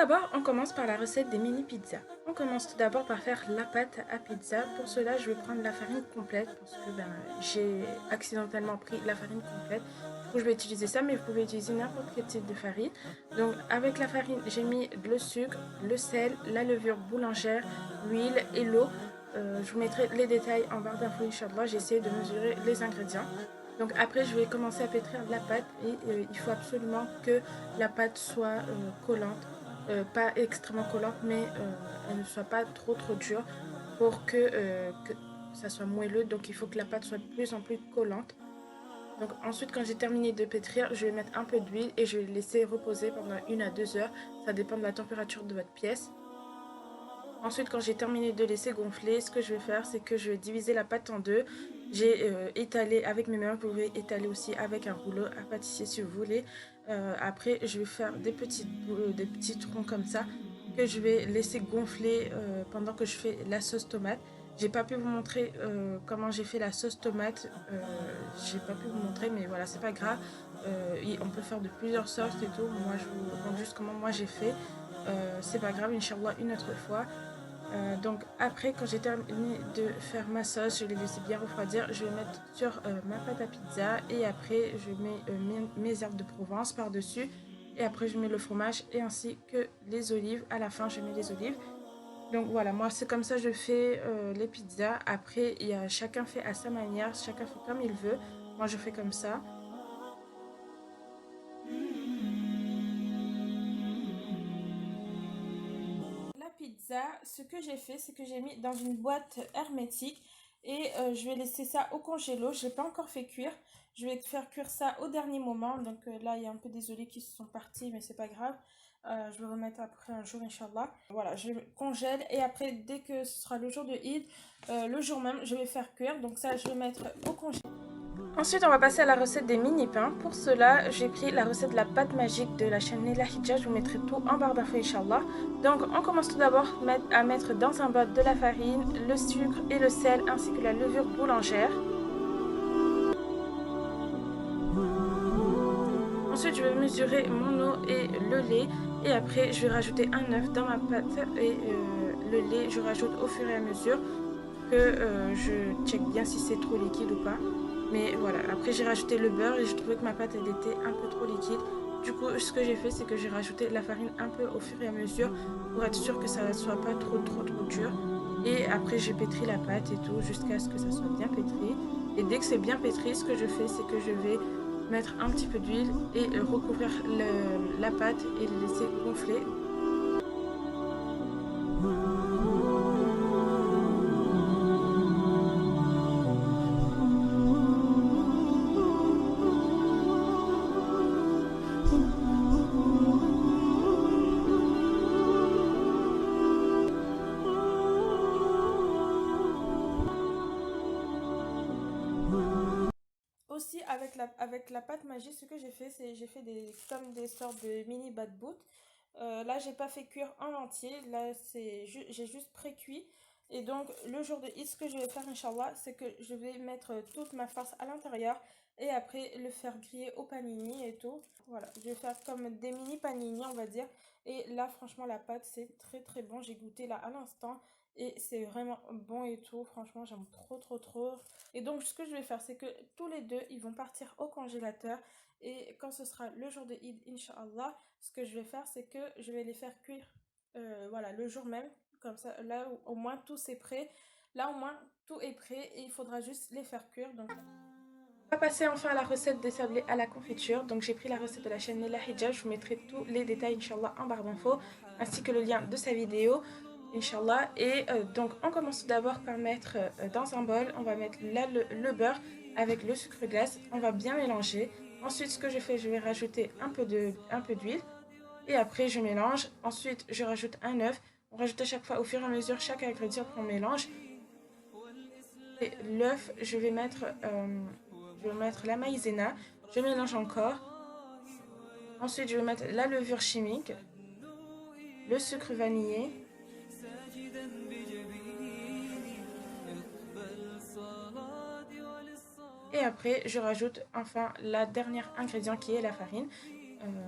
d'abord, on commence par la recette des mini pizzas. On commence tout d'abord par faire la pâte à pizza. Pour cela, je vais prendre la farine complète parce que j'ai accidentellement pris la farine complète. Du coup, je vais utiliser ça, mais vous pouvez utiliser n'importe quel type de farine. Donc, avec la farine, j'ai mis le sucre, le sel, la levure boulangère, l'huile et l'eau. Je vous mettrai les détails en barre d'infos, Inch'Allah. J'ai essayé de mesurer les ingrédients. Donc après, je vais commencer à pétrir la pâte et il faut absolument que la pâte soit collante. Pas extrêmement collante, mais elle ne soit pas trop dure pour que ça soit moelleux. Donc il faut que la pâte soit de plus en plus collante. Donc ensuite, quand j'ai terminé de pétrir, je vais mettre un peu d'huile et je vais laisser reposer pendant 1 à 2 heures. Ça dépend de la température de votre pièce. Ensuite, quand j'ai terminé de laisser gonfler, ce que je vais faire, c'est que je vais diviser la pâte en deux. J'ai étalé avec mes mains, vous pouvez étaler aussi avec un rouleau à pâtissier si vous voulez. Après, je vais faire des petits troncs comme ça que je vais laisser gonfler pendant que je fais la sauce tomate. J'ai pas pu vous montrer comment j'ai fait la sauce tomate. J'ai pas pu vous montrer, mais voilà, c'est pas grave. On peut faire de plusieurs sauces et tout. Moi, je vous montre juste comment moi j'ai fait. C'est pas grave, Inch'Allah, une autre fois. Donc après, quand j'ai terminé de faire ma sauce, je l'ai laissé bien refroidir. Je vais mettre sur ma pâte à pizza et après je mets mes herbes de Provence par-dessus. Et après je mets le fromage et ainsi que les olives. À la fin, je mets les olives. Donc voilà, moi c'est comme ça que je fais les pizzas. Après, chacun fait à sa manière, chacun fait comme il veut. Moi je fais comme ça. La pizza, ce que j'ai fait, c'est que j'ai mis dans une boîte hermétique et je vais laisser ça au congélo. Je l'ai pas encore fait cuire. Je vais faire cuire ça au dernier moment. Donc là, il y a un peu des olives qui sont partis, mais c'est pas grave. Je vais remettre après un jour, Inch'Allah. Voilà, je congèle et après, dès que ce sera le jour de Eid, le jour même, je vais faire cuire. Donc ça, je vais mettre au congélo. Ensuite, on va passer à la recette des mini-pains. Pour cela, j'ai pris la recette de la pâte magique de la chaîne Leila Hijja. Je vous mettrai tout en barre d'infos, Inch'Allah. Donc, on commence tout d'abord à mettre dans un bol de la farine, le sucre et le sel, ainsi que la levure boulangère. Ensuite, je vais mesurer mon eau et le lait. Et après, je vais rajouter un œuf dans ma pâte et le lait, je rajoute au fur et à mesure que je check bien si c'est trop liquide ou pas. Mais voilà, après j'ai rajouté le beurre et je trouvais que ma pâte elle était un peu trop liquide. Du coup, ce que j'ai fait, c'est que j'ai rajouté la farine un peu au fur et à mesure pour être sûr que ça ne soit pas trop dur. Et après, j'ai pétri la pâte et tout jusqu'à ce que ça soit bien pétri. Et dès que c'est bien pétri, ce que je fais, c'est que je vais mettre un petit peu d'huile et recouvrir la pâte et le laisser gonfler. Aussi avec la pâte magique, ce que j'ai fait, c'est j'ai fait comme des sortes de mini bad boot. Là, j'ai pas fait cuire en entier. Là, j'ai juste pré-cuit. Et donc, le jour de Eid, ce que je vais faire, Inch'Allah, c'est que je vais mettre toute ma farce à l'intérieur et après le faire griller au panini et tout. Voilà, je vais faire comme des mini panini, on va dire. Et là, franchement, la pâte, c'est très bon. J'ai goûté là à l'instant et c'est vraiment bon et tout. Franchement, j'aime trop. Et donc, ce que je vais faire, c'est que tous les deux, ils vont partir au congélateur. Et quand ce sera le jour de Eid, Inch'Allah, ce que je vais faire, c'est que je vais les faire cuire voilà, le jour même. Comme ça, là, au moins, tout c'est prêt. Là, au moins, tout est prêt et il faudra juste les faire cuire. Donc, on va passer enfin à la recette des sablés à la confiture. Donc, j'ai pris la recette de la chaîne Nella Hijab. Je vous mettrai tous les détails, Inch'Allah, en barre d'infos, ainsi que le lien de sa vidéo. Inch'Allah. Et donc, on commence tout d'abord par mettre dans un bol, on va mettre là le beurre avec le sucre glace. On va bien mélanger. Ensuite, ce que je fais, je vais rajouter un peu d'huile. Et après, je mélange. Ensuite, je rajoute un œuf. On rajoute à chaque fois, au fur et à mesure, chaque ingrédient qu'on mélange. Et l'œuf, je vais mettre la maïzena. Je mélange encore. Ensuite, je vais mettre la levure chimique, le sucre vanillé. Et après, je rajoute enfin la dernière ingrédient qui est la farine.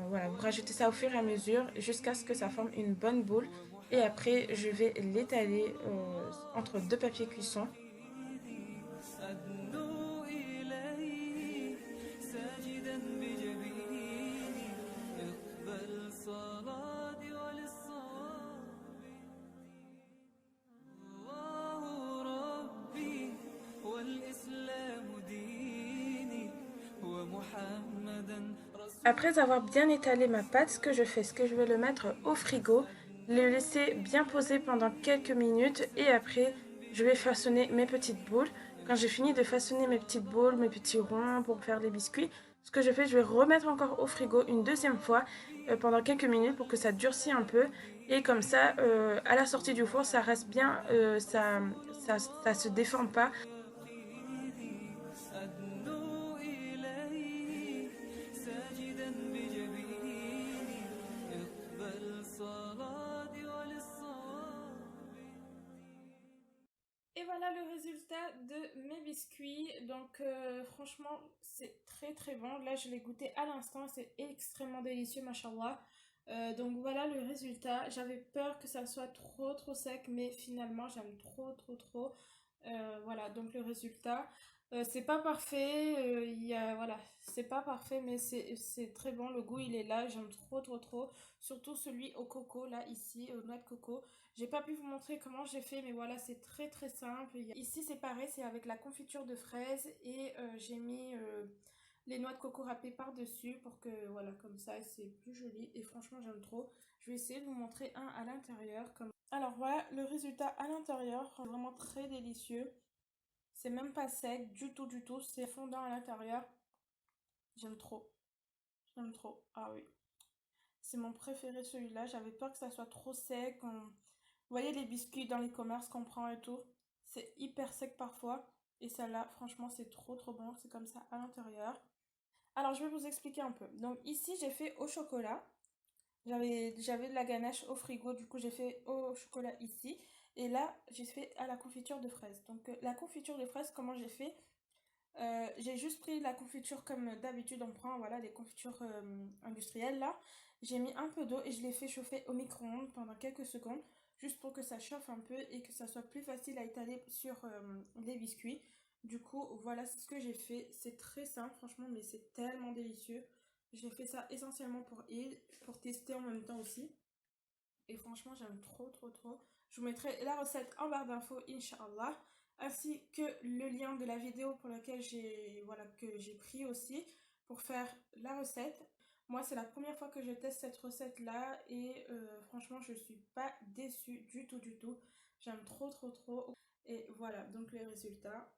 Voilà, vous rajoutez ça au fur et à mesure jusqu'à ce que ça forme une bonne boule. Et après, je vais l'étaler entre deux papiers cuisson. Après avoir bien étalé ma pâte, ce que je fais, c'est que je vais le mettre au frigo, le laisser bien poser pendant quelques minutes et après, je vais façonner mes petites boules. Quand j'ai fini de façonner mes petites boules, mes petits ronds pour faire les biscuits, ce que je fais, je vais remettre encore au frigo une deuxième fois pendant quelques minutes pour que ça durcisse un peu. Et comme ça, à la sortie du four, ça reste bien, ça se déforme pas. Et voilà le résultat de mes biscuits. Donc franchement, c'est très très bon. Là, je l'ai goûté à l'instant. C'est extrêmement délicieux, machallah. Donc voilà le résultat. J'avais peur que ça soit trop trop sec, mais finalement, j'aime trop trop trop. Voilà, donc le résultat. C'est pas parfait, voilà, c'est pas parfait, mais c'est très bon. Le goût, il est là. J'aime trop trop trop. Surtout celui au coco, là, ici, aux noix de coco. J'ai pas pu vous montrer comment j'ai fait, mais voilà, c'est très très simple. Ici, c'est pareil, c'est avec la confiture de fraises et j'ai mis les noix de coco râpées par-dessus pour que, voilà, comme ça, c'est plus joli. Et franchement, j'aime trop. Je vais essayer de vous montrer un à l'intérieur. Alors voilà, le résultat à l'intérieur, vraiment très délicieux. C'est même pas sec du tout, du tout. C'est fondant à l'intérieur. J'aime trop. J'aime trop. Ah oui. C'est mon préféré celui-là. J'avais peur que ça soit trop sec. Vous voyez les biscuits dans les commerces qu'on prend et tout. C'est hyper sec parfois. Et celle-là, franchement, c'est trop trop bon. C'est comme ça à l'intérieur. Alors, je vais vous expliquer un peu. Donc ici, j'ai fait au chocolat. J'avais de la ganache au frigo. Du coup, j'ai fait au chocolat ici. Et là, j'ai fait à la confiture de fraises. Donc la confiture de fraises, comment j'ai fait? J'ai juste pris la confiture comme d'habitude on prend, voilà, les confitures industrielles là. J'ai mis un peu d'eau et je l'ai fait chauffer au micro-ondes pendant quelques secondes, juste pour que ça chauffe un peu et que ça soit plus facile à étaler sur les biscuits. Du coup, voilà ce que j'ai fait. C'est très simple, franchement, mais c'est tellement délicieux. J'ai fait ça essentiellement pour tester en même temps aussi. Et franchement, j'aime trop, trop, trop. Je vous mettrai la recette en barre d'infos, Inch'Allah, ainsi que le lien de la vidéo pour laquelle que j'ai pris aussi pour faire la recette. Moi, c'est la première fois que je teste cette recette-là et franchement, je suis pas déçue du tout, du tout. J'aime trop, trop, trop. Et voilà, donc les résultats.